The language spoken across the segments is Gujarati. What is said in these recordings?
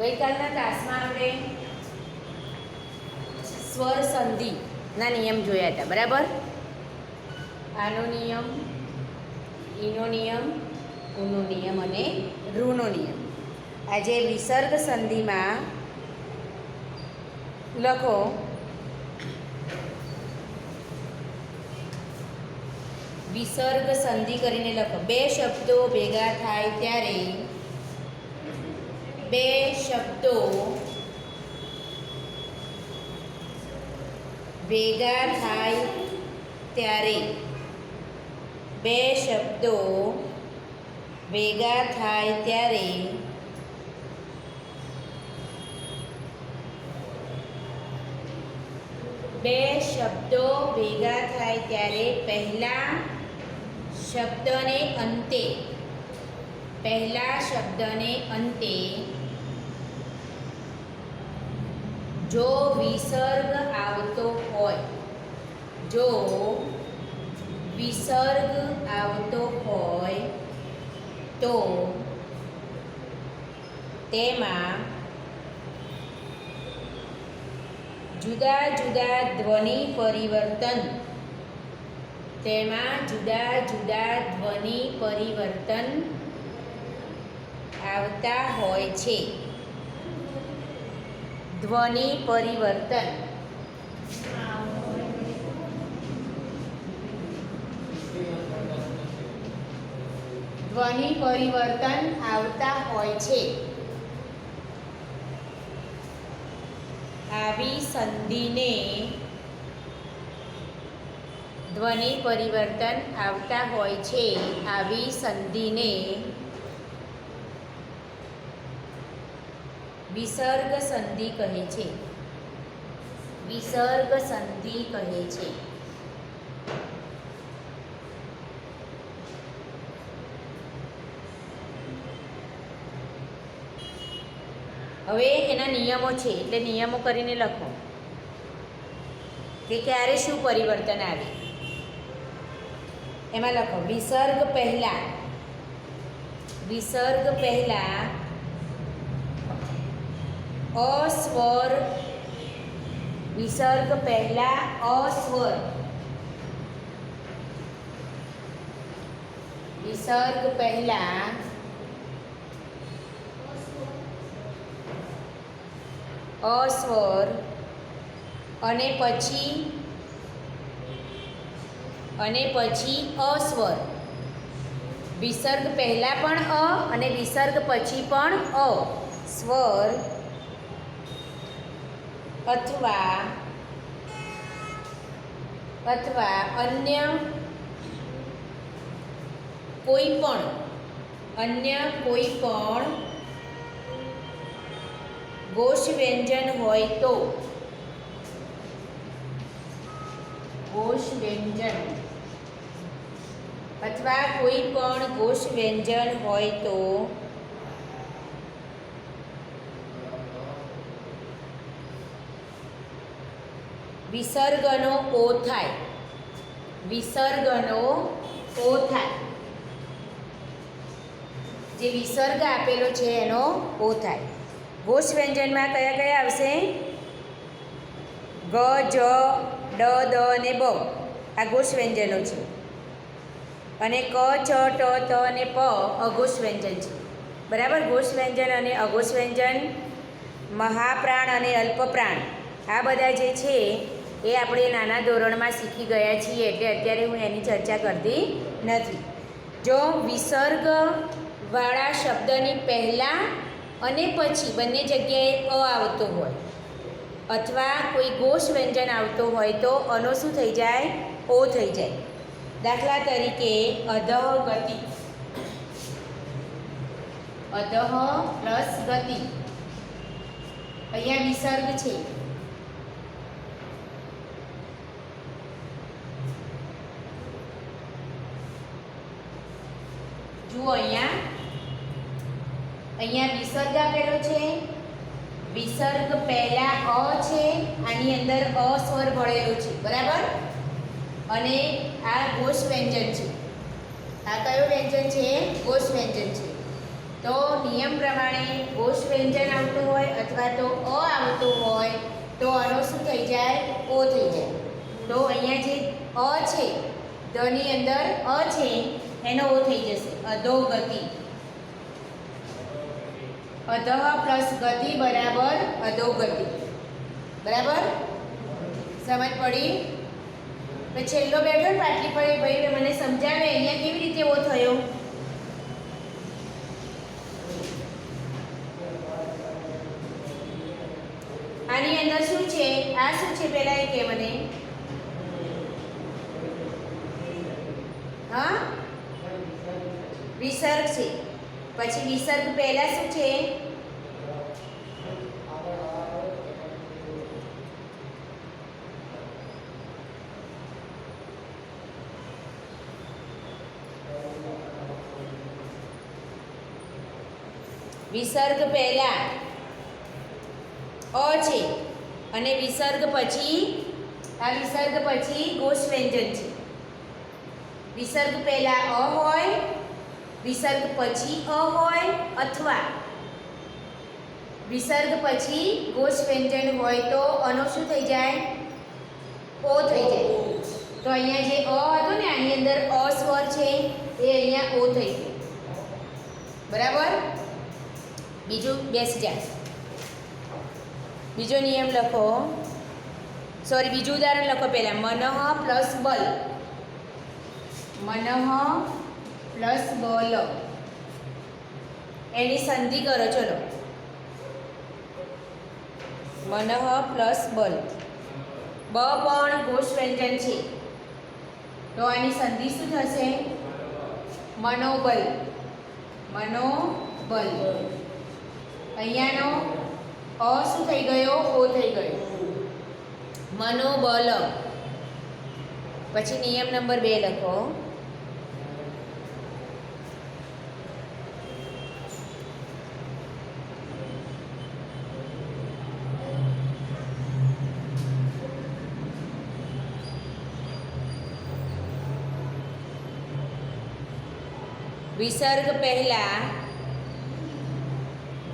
ગઈકાલના ક્લાસમાં આપણે સ્વર સંધિના નિયમ જોયા હતા, બરાબર? આનો નિયમ, ઈનો નિયમ, ઉનો નિયમ અને રૂનો નિયમ. આજે વિસર્ગ સંધિમાં લખો વિસર્ગ સંધિ કરીને લખો. બે શબ્દો ભેગા થાય ત્યારે બે શબ્દો ભેગા થાય ત્યારે બે શબ્દો ભેગા થાય ત્યારે બે શબ્દો ભેગા થાય ત્યારે પહેલા શબ્દને અંતે જો વિસર્ગ આવતો હોય તો તેમાં જુદા જુદા ધ્વનિ પરિવર્તન આવતા હોય છે. ધ્વનિ પરિવર્તન આવતા હોય છે. આવી સંધિને ધ્વનિ પરિવર્તન આવતા હોય છે. આવી સંધિને વિસર્ગ સંધિ કહે છે. હવે એના નિયમો છે, એટલે નિયમો કરીને લખો કે ક્યારે શું પરિવર્તન આવે. એમાં લખો વિસર્ગ પહેલા અસ્વર, વિસર્ગ પહેલા અસ્વર, વિસર્ગ પહેલા અસ્વર અને પછી અસ્વર. વિસર્ગ પહેલા પણ અને વિસર્ગ પછી પણ સ્વર અથવા અન્ય કોઈ પણ ઘોષ વ્યંજન હોય તો વિસર્ગનો ઓ થાય. જે વિસર્ગ આપેલો છે એનો ઓ થાય. ઘોષ વ્યંજનમાં કયા કયા આવશે? ગ, જ, ડ, દ અને બ આ ઘોષ વ્યંજનો છે. અને ક, ચ, ટ, ત અને પ અઘોષ વ્યંજન છે. બરાબર? ઘોષ વ્યંજન અને અઘોષ વ્યંજન, મહાપ્રાણ અને અલ્પપ્રાણ, આ બધા જે છે એ આપણે નાના ધોરણમાં શીખી ગયા છીએ, એટલે અત્યારે હું એની ચર્ચા કરતી નથી. જો વિસર્ગવાળા શબ્દની પહેલાં અને પછી બંને જગ્યાએ આવતો હોય અથવા કોઈ ઘોષ વ્યંજન આવતો હોય તો અનો શું થઈ જાય? ઓ થઈ જાય. દાખલા તરીકે અધઃ પ્લસ ગતિ, અહીંયા વિસર્ગ છે. જુઓ અહીંયા વિસર્ગ આપેલો છે. વિસર્ગ પહેલા છે, આની અંદર સ્વર ભળેલો છે, બરાબર? અને આ ઘોષ વ્યંજન છે. આ કયો વ્યંજન છે? ઘોષ વ્યંજન છે. તો નિયમ પ્રમાણે ઘોષ વ્યંજન આવતું હોય અથવા તો અ આવતું હોય તો આનો શું થઈ જાય? ઓ થઈ જાય. તો અહીંયા જે અ છે, દની અંદર અ છે એનો ઓ થઈ જશે. અધોગતિ. અધઃ પ્લસ ગતિ બરાબર અધોગતિ. બરાબર? સમજ પડી? તો છેલ્લો બેઠો ને પાટલી પર ભાઈ મને સમજાવે અહીંયા કેવી રીતે ઓ થયો. આની અંદર શું છે? આ શું છે પહેલા એ કે મને. હા, વિસર્ગ છે. પછી વિસર્ગ પહેલા શું છે? વિસર્ગ પહેલા અ છે અને વિસર્ગ પછી આ વિસર્ગ પછી ઘોષ વ્યંજન છે. વિસર્ગ પહેલા અ હોય, વિસર્ગ પછી અ હોય અથવા વિસર્ગ પછી ઘોષ વ્યંજન હોય તો અનો શું થઈ જાય? ઓ થઈ જાય. તો અહીંયા જે અ હતો ને આની અંદર અ સ્વર છે એ અહીંયા ઓ થઈ ગયો. બરાબર? બીજું બેસી જાય. બીજો નિયમ લખો. સોરી, બીજું ઉદાહરણ લખો પહેલા. મનઃ પ્લસ બલ. મનઃ પ્લસ બલ એની સંધિ કરો. ચલો, મનઃ પ્લસ બલ. બ પણ ઘોષ વ્યંજન છે તો આની સંધિ શું થશે? મનોબલ. મનોબલ. અહીંયાનો અ શું થઈ ગયો? ઓ થઈ ગયો. મનોબલ. પછી નિયમ નંબર 2 લખો. વિસર્ગ પહેલા,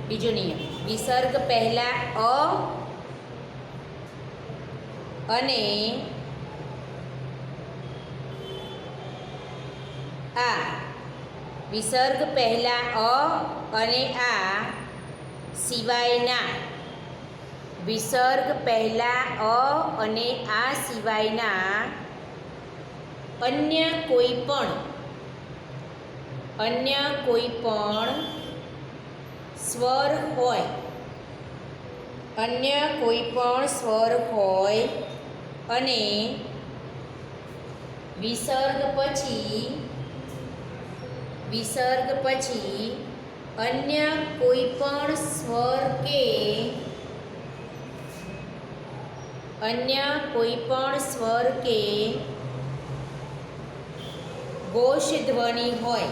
બીજો નિયમ, વિસર્ગ પહેલા અ અને આ. વિસર્ગ પહેલા અ અને આ સિવાયના. વિસર્ગ પહેલા અ અને આ સિવાયના અન્ય કોઈ પણ સ્વર હોય. અન્ય કોઈ પણ સ્વર હોય અને વિસર્ગ પછી અન્ય કોઈ પણ સ્વર કે ઘોષ ધ્વનિ હોય.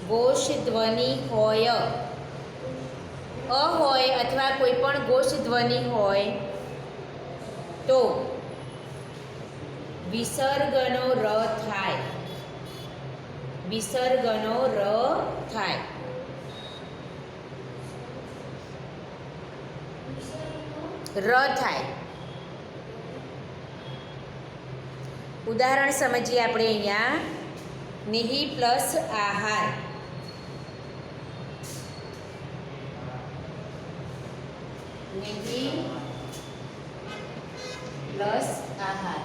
ઘોષ ધ્વનિ હોય. અ હોય અથવા કોઈ પણ ઘોષ ધ્વનિ હોય તો વિસર્ગનો ર થાય. વિસર્ગનો ર થાય. ર થાય. ઉદાહરણ સમજીએ આપણે અહીંયા. નિહિ પ્લસ આહાર. નિહિ પ્લસ આહાર.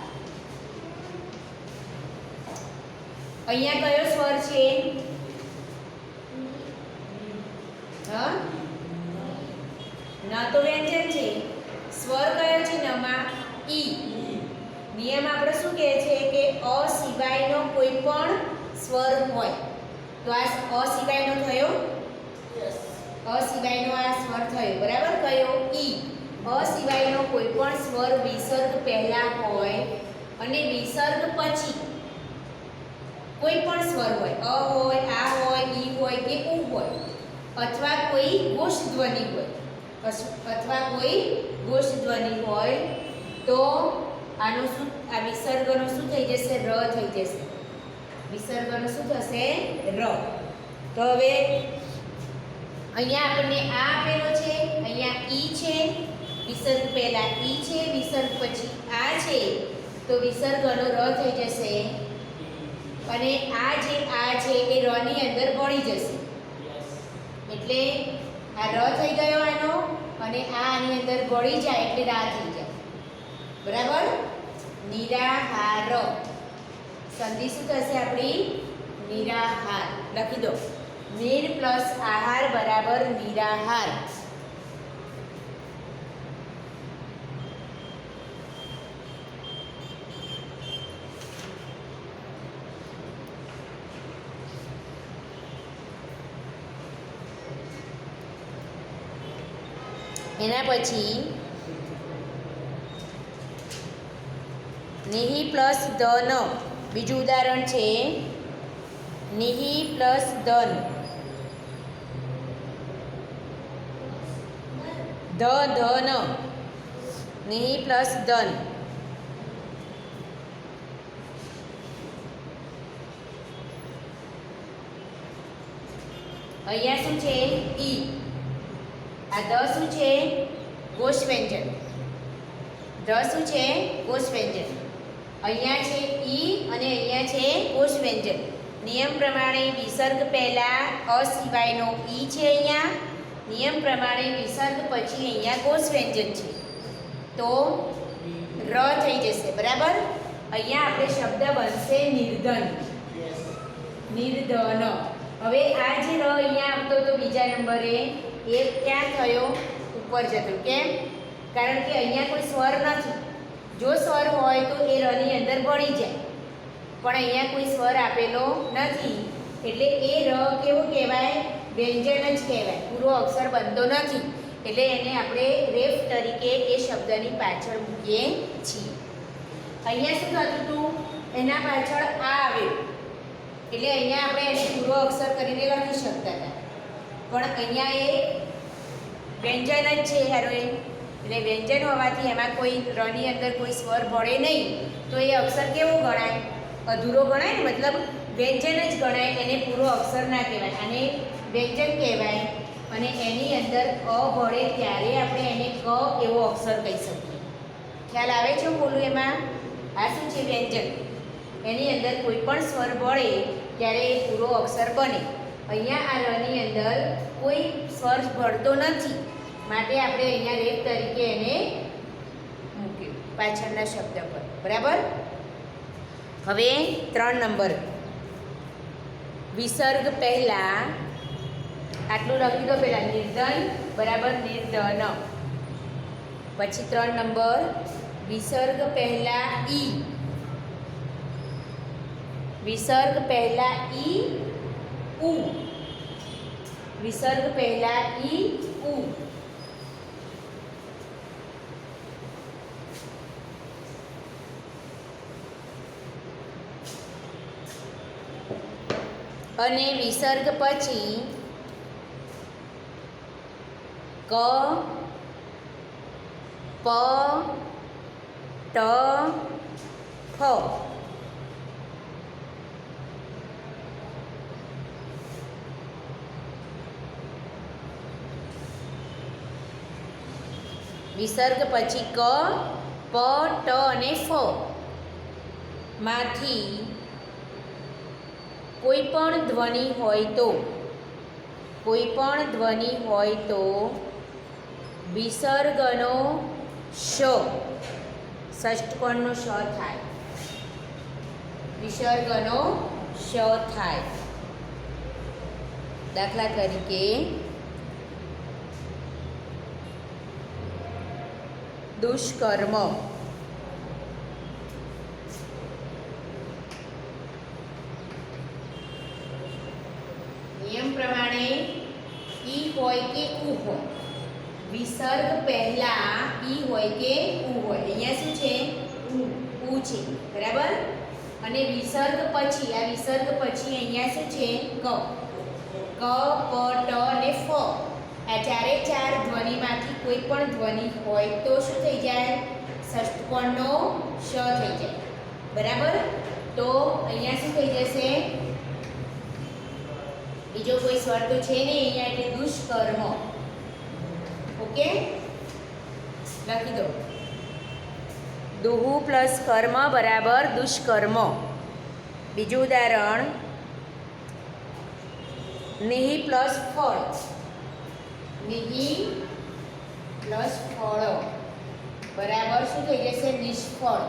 અહીંયા કયો સ્વર છે? હા, ન તો વ્યંજન છે. સ્વર કયો છે નમાં? ઈ. નિયમ આપણે શું કહે છે કે અ સિવાયનો કોઈ પણ સ્વર હોય તો આ અ સિવાયનો થયો. અ સિવાયનો આ સ્વર થયો. બરાબર? કયો? ઈ. અ સિવાયનો કોઈ પણ સ્વર વિસર્ગ પહેલા હોય અને વિસર્ગ પછી કોઈ પણ સ્વર હોય. અ હોય, આ હોય, ઈ હોય કે ઉ હોય અથવા કોઈ ઘોષ ધ્વનિ હોય તો આનું શું, આ વિસર્ગનો શું થઈ જશે? ર થઈ જશે. વિસર્ગનો શું થશે? ર. તો હવે અહીંયા આપણને આ આપેલો છે, અહીંયા ઈ છે, વિસર્ગ પહેલા ઈ છે, વિસર્ગ પછી આ છે, તો વિસર્ગનો ર થઈ જશે અને આ છે એ ર ની અંદર ભળી જશે, એટલે આ ર થઈ ગયો આનો અને આ આની અંદર ભળી જાય એટલે રા થઈ જાય, બરાબર. નિરાહાર સંધિ શું થશે આપણી? નિરાહાર. લખી દો, નિર પ્લસ આહાર બરાબર નિરાહાર. એના પછી નિહિ પ્લસ ધન, બીજું ઉદાહરણ છે નિહિ પ્લસ ધન, ધન, નિહિ પ્લસ ધન. અહીંયા શું છે? ઈ. આ ધ શું છે? ઘોષ વ્યંજન. ધ શું છે? ઘોષ વ્યંજન. અહીંયા છે ઈ અને અહીંયા છે ઘોષ વ્યંજન. નિયમ પ્રમાણે વિસર્ગ પહેલા અ સિવાયનો ઈ છે અહીંયા, નિયમ પ્રમાણે વિસર્ગ પછી અહીંયા ઘોષ વ્યંજન છે, તો ર થઈ જશે, બરાબર. અહીંયા આપણે શબ્દ બનશે નિર્ધન, નિર્ધન. હવે આ જે ર અહીંયા આવતો તો બીજા નંબરે, એ ક્યાં થયો? ઉપર જતો. કેમ? કારણ કે અહીંયા કોઈ સ્વર નથી. જો સ્વર હોય તો એ રની અંદર ભળી જાય, પણ અહીંયા કોઈ સ્વર આપેલો નથી, એટલે એ ર કેવો કહેવાય? વ્યંજન જ કહેવાય, પૂરો અક્ષર બનતો નથી, એટલે એને આપણે રેફ તરીકે એ શબ્દની પાછળ મૂકીએ છીએ. અહીંયા શું થતું હતું? એના પાછળ આ આવ્યું, એટલે અહીંયા આપણે એને પૂરો અક્ષર કરીને લખી શકતા હતા, પણ અહીંયા એ વ્યંજન જ છે હેરોઈન, એટલે વ્યંજન હોવાથી એમાં કોઈ રની અંદર કોઈ સ્વર ભળે નહીં, તો એ અક્ષર કેવો ગણાય? અધૂરો ગણાય ને, મતલબ વ્યંજન જ ગણાય, એને પૂરો અક્ષર ના કહેવાય, આને વ્યંજન કહેવાય. અને એની અંદર અ ભળે ત્યારે આપણે એને ક એવો અક્ષર કહી શકીએ. ખ્યાલ આવે છે હું બોલું એમાં? આ શું છે? વ્યંજન. એની અંદર કોઈ પણ સ્વર ભળે ત્યારે એ પૂરો અક્ષર બને. અહીંયા આ રની અંદર કોઈ સ્વર ભળતો નથી, માટે આપણે અહીંયા રેપ તરીકે એને મૂક્યું પાછળના શબ્દ પર, બરાબર. હવે 3 નંબર, વિસર્ગ પહેલા આટલું લખી દો પહેલા, નિર્ધન બરાબર નિર્ધન. પછી 3 નંબર, વિસર્ગ પહેલા ઈ, વિસર્ગ પહેલા ઈ ઉ, વિસર્ગ પહેલા ઈ ઉ. અને વિસર્ગ પછી ક, પ, ટ, ફ. વિસર્ગ પછી ક, પ, ટ અને ફ માંથી કોઈ પણ ધ્વનિ હોય તો, કોઈ પણ ધ્વનિ હોય તો વિસર્ગનો શ, ષષ્ઠકોણનો શ થાય, વિસર્ગનો શ થાય. દાખલા તરીકે દુષ્કર્મ, નિયમ પ્રમાણે ઈ હોય કે ઉ હોય, વિસર્ગ પહેલા ઈ હોય કે ઉ હોય. અહીંયા શું છે? ઉ છે, બરાબર. અને વિસર્ગ પછી, આ વિસર્ગ પછી અહીંયા શું છે? ક, ક, પ, ટ અને ફ. આ ચારે ચાર ધ્વનિમાંથી કોઈ પણ ધ્વનિ હોય તો શું થઈ જાય? ષષ્ઠકોણનો શ થઈ જાય, બરાબર. તો અહીંયા શું થઈ જશે? બીજો કોઈ સ્વર તો છે નહીં અહીંયા, એટલે દુષ્કર્મ. ઓકે, લખી દો. દુહુ પ્લસ કર્મ બરાબર દુષ્કર્મ. બીજું ઉદાહરણ, નિહિ પ્લસ ફળ. નિહિ પ્લસ ફળ બરાબર શું થઈ જશે? નિષ્ફળ.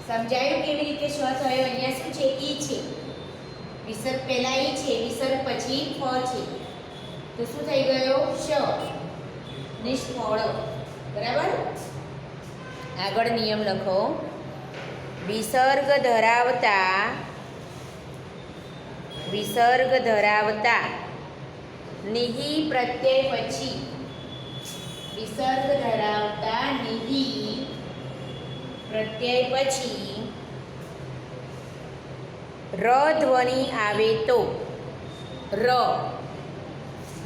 સમજાયું કેવી રીતે શ થયો? અહીંયા શું છે? ઈ છે. વિસર્ગ પહેલા ઈ છે, વિસર્ગ પછી ફ છે, તો શું થઈ ગયો? શ. નિષ્ફળ. બરાબર. આગળ નિયમ લખો. વિસર્ગ ધરાવતા નિહિ પ્રત્યય પછી, વિસર્ગ ધરાવતા નિહિ પ્રત્યય પછી ર ધ્વનિ આવે તો, ર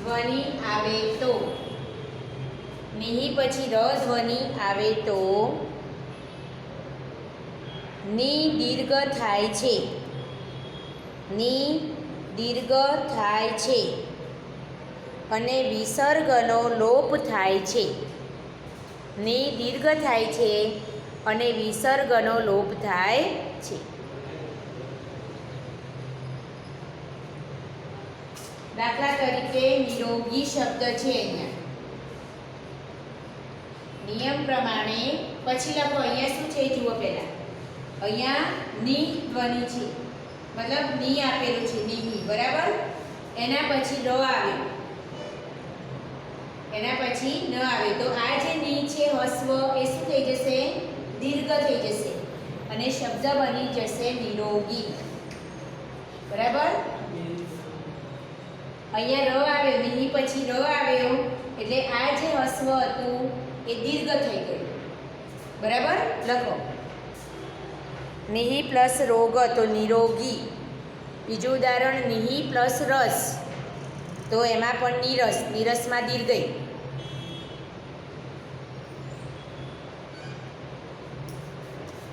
ધ્વનિ આવે તો, નિહિ પછી ર ધ્વનિ આવે તો ની દીર્ઘ થાય છે. ની દીર્ઘ થાય છે અને વિસર્ગનો લોપ થાય છે. ની દીર્ઘ થાય છે અને વિસર્ગનો લોપ થાય છે. દાખલા તરીકે નિરોગી શબ્દ છે અહીંયા. નિયમ પ્રમાણે પછી લખો. અહીંયા શું છે જુઓ પહેલા. અહીંયા ની ધ્વનિ છે, મતલબ ની આપેલું છે, નિહિ. બરાબર. એના પછી ર આવે, એના પછી ન આવે, તો આ જે ની છે હસ્વ એ શું થઈ જશે? દીર્ઘ થઈ જશે અને શબ્દ બની જશે નિરોગી. બરાબર. અહીંયા ર આવ્યો, નિહિ પછી ર આવ્યો, એટલે આ જે હસ્વ હતું એ દીર્ઘ થઈ ગયું. બરાબર. લખો. નિહિ પ્લસ રોગ તો નિરોગી. બીજું ઉદાહરણ, નિહિ પ્લસ રસ, તો એમાં પણ નીરસ, નીરસમાં દીર્ઘઈ.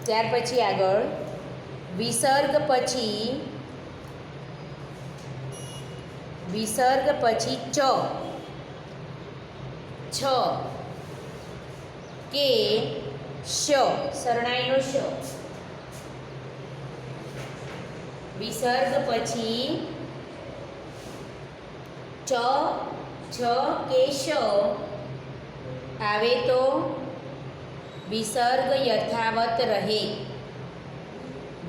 ત્યાર પછી આગળ વિસર્ગ પછી ચ, છ કે શ, શરણાઈનો શ. વિસર્ગ પછી ચ, છ કે શ આવે તો વિસર્ગ યથાવત રહે.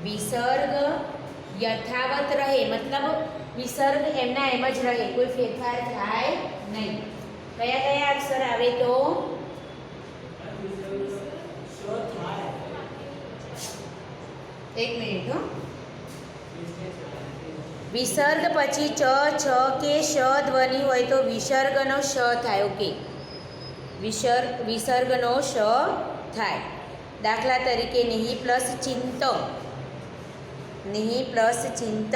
વિસર્ગ યથાવત રહે મતલબ વિસર્ગ એમના એમ જ રહે, કોઈ ફેરફાર થાય નહીં. કયા કયા અક્ષર આવે તો? એક મિનિટ હો. વિસર્ગ પછી ચ, છ કે શ ધ્વનિ હોય તો વિસર્ગનો શ થાય. ઓકે, વિસર્ગનો શ થાય. દાખલા તરીકે નિહિ પ્લસ ચિંત, નિહિ પ્લસ ચિંત.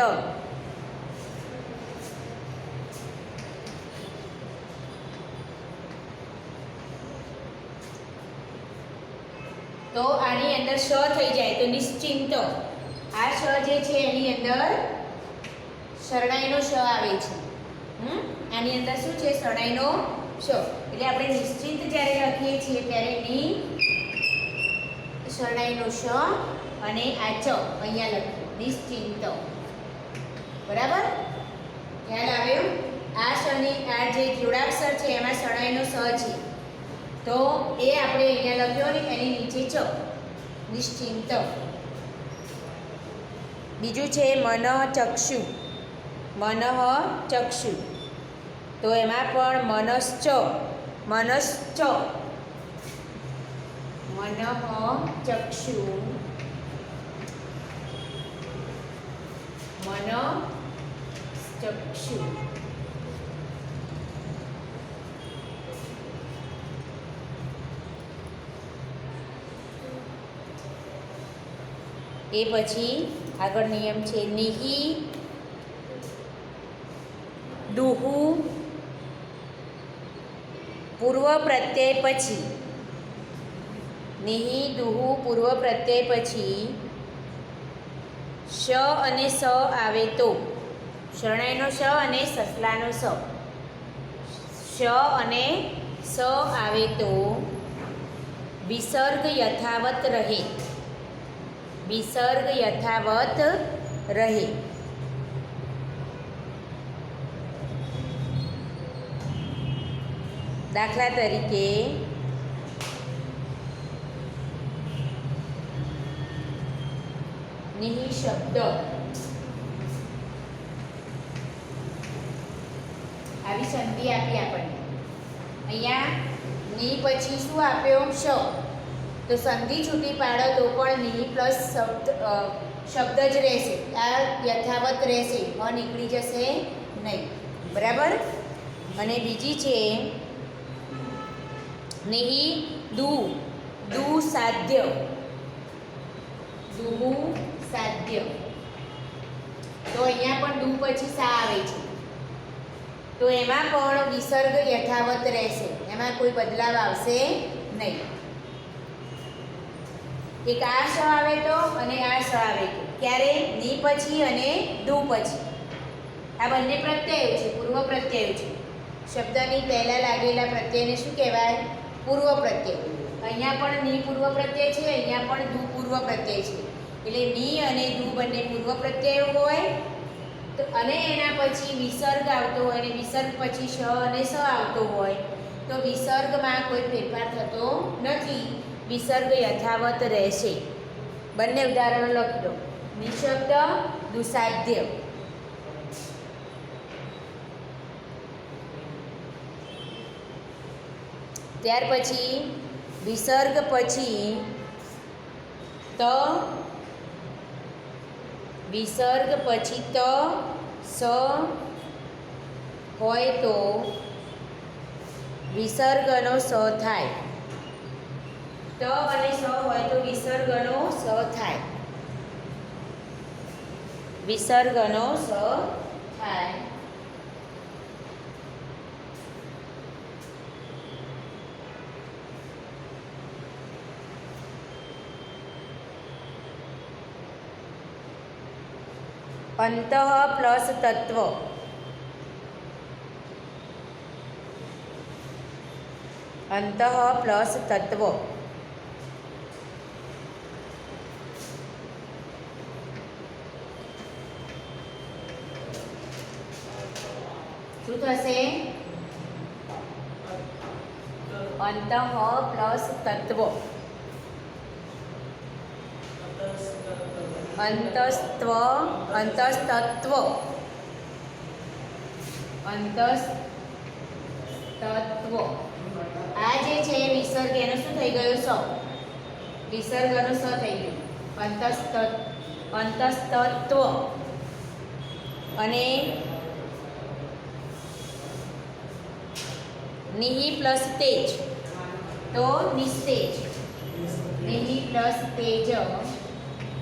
તો આની અંદર શ થઈ જાય તો નિશ્ચિંત. આ શ જે છે એની અંદર શરણાઈનો શ આવે છે. આની અંદર શું છે? શરણાઈનો શ. એટલે આપણે નિશ્ચિંત જ્યારે લખીએ છીએ ત્યારે ની શરણાઈનો શ અને આ ચ અહીંયા લખીએ નિશ્ચિંત. બરાબર. ખ્યાલ આવ્યો? આ શની આ જે જોડાક્ષર છે એમાં શરણાઈનો સ છે, તો એ આપણે અહીંયા લખ્યો ને એની નીચે ચ, નિશ્ચિંત. બીજું છે મનઃ ચક્ષુ. મનઃ ચક્ષુ, તો એમાં પણ મનશ્ચ, મનશ્ચ, મનઃ ચક્ષુ, મનશ્ચક્ષુ. એ પછી આગળ નિયમ છે નિહિ દુહુ પૂર્વ પ્રત્યય પછી, નિહિ દુહુ પૂર્વ પ્રત્યય પછી શ અને સ આવે તો, શરણાઈનો શ અને સસલાનો સ. શ અને સ આવે તો વિસર્ગ યથાવત રહે. વિસર્ગ યથાવત રહે. દાખલા તરીકે નિહિ શબ્દ. આવી સંધિ આપી આપણને. અહીંયા ની પછી શું આપ્યો? શ. તો સંધિ છૂટી પાડો તો પણ ની પ્લસ શબ્દ જ રહેશે. આ યથાવત રહેશે, નીકળી જશે નહીં. બરાબર. અને બીજી છે નિહિ દુ. દુ સાધ્ય. દુ સાધ્ય. તો અહીંયા પણ દુ પછી સા આવે છે. તો એમાં પણ વિસર્ગ યથાવત રહેશે, એમાં કોઈ બદલાવ આવશે નહીં. એક આ શ આવે તો અને આ શ આવે તો. ક્યારે? ની પછી અને દુ પછી. આ બંને પ્રત્યયો છે, પૂર્વ પ્રત્યયો છે. શબ્દની પહેલાં લાગેલા પ્રત્યયને શું કહેવાય? પૂર્વ પ્રત્યય. અહીંયા પણ ની પૂર્વ પ્રત્યય છે, અહીંયા પણ દુ પૂર્વ પ્રત્યય છે. એટલે ની અને દુ બંને પૂર્વ પ્રત્યયો હોય તો, અને એના પછી વિસર્ગ આવતો હોય અને વિસર્ગ પછી શ અને સ આવતો હોય તો વિસર્ગમાં કોઈ ફેરફાર થતો નથી, વિસર્ગ યથાવત રહેશે. બંને ઉદાહરણો લખી દો. નિશબ્દ, દુસાધ્ય. ત્યાર પછી વિસર્ગ પછી ત. વિસર્ગ પછી ત સ હોય તો વિસર્ગનો સ થાય. ત અને સ હોય તો વિસર્ગનો સ થાય. વિસર્ગનો સ થાય. અંતઃ પ્લસ તત્વ. અંતઃ પ્લસ તત્વ. શું થશે? અંતઃ પ્લસ તત્વ. અંતસ્ત્વ. અંતસ્તત્વ. અંતસ્તત્વ. આ જે છે વિસર્ગ એનો શું થઈ ગયો? સ. વિસર્ગનો સ થઈ ગયો. અંતસ્તત્વ. અને નિહિ પ્લસ તેજ તો નિસ્તેજ. નિહિ પ્લસ તેજ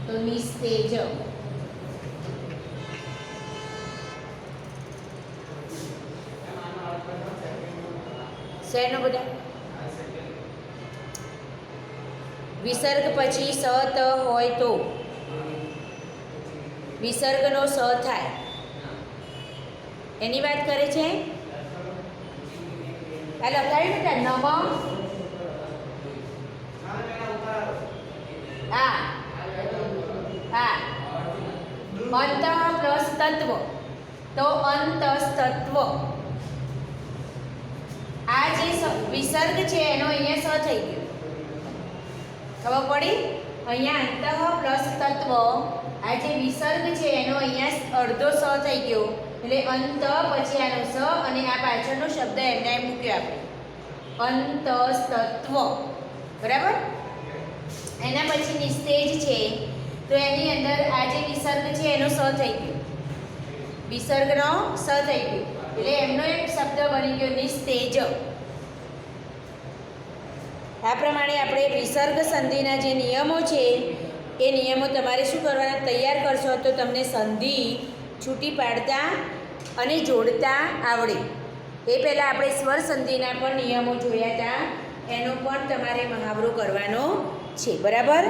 તો નિસ્તેજ. શેનો બધા? વિસર્ગ પછી સ ત હોય તો વિસર્ગનો સ થાય, એની વાત કરે છે. આ લખાયું બેટા નમ. હા હા. અંત પ્લસ તત્વ તો અંતસ્તત્વ. આ જે વિસર્ગ છે એનો અહીંયા સ થઈ ગયો. ખબર પડી? અહીંયા અંતઃ પ્લસ તત્વ. આ જે વિસર્ગ છે એનો અહીંયા અડધો સ થઈ ગયો. એટલે અંત પછી આનો સ અને આ પાછળનો શબ્દ એમને એમ મૂક્યો આપણે અંતસ્તત્વ. બરાબર. એના પછી નિસ્તેજ છે તો એની અંદર આ જે વિસર્ગ છે એનો સ થઈ ગયો. વિસર્ગનો સ થઈ ગયો એટલે એમનો એક શબ્દ બની ગયો નિસ્તેજ. આ પ્રમાણે આપણે વિસર્ગ સંધિના જે નિયમો છે એ નિયમો તમારે શું કરવાના? તૈયાર કરશો તો તમને સંધિ છૂટી પાડતા અને જોડતા આવડે. એ પહેલાં આપણે સ્વર સંધિના પણ નિયમો જોયા હતા, એનો પણ તમારે મહાવરો કરવાનો છે. બરાબર.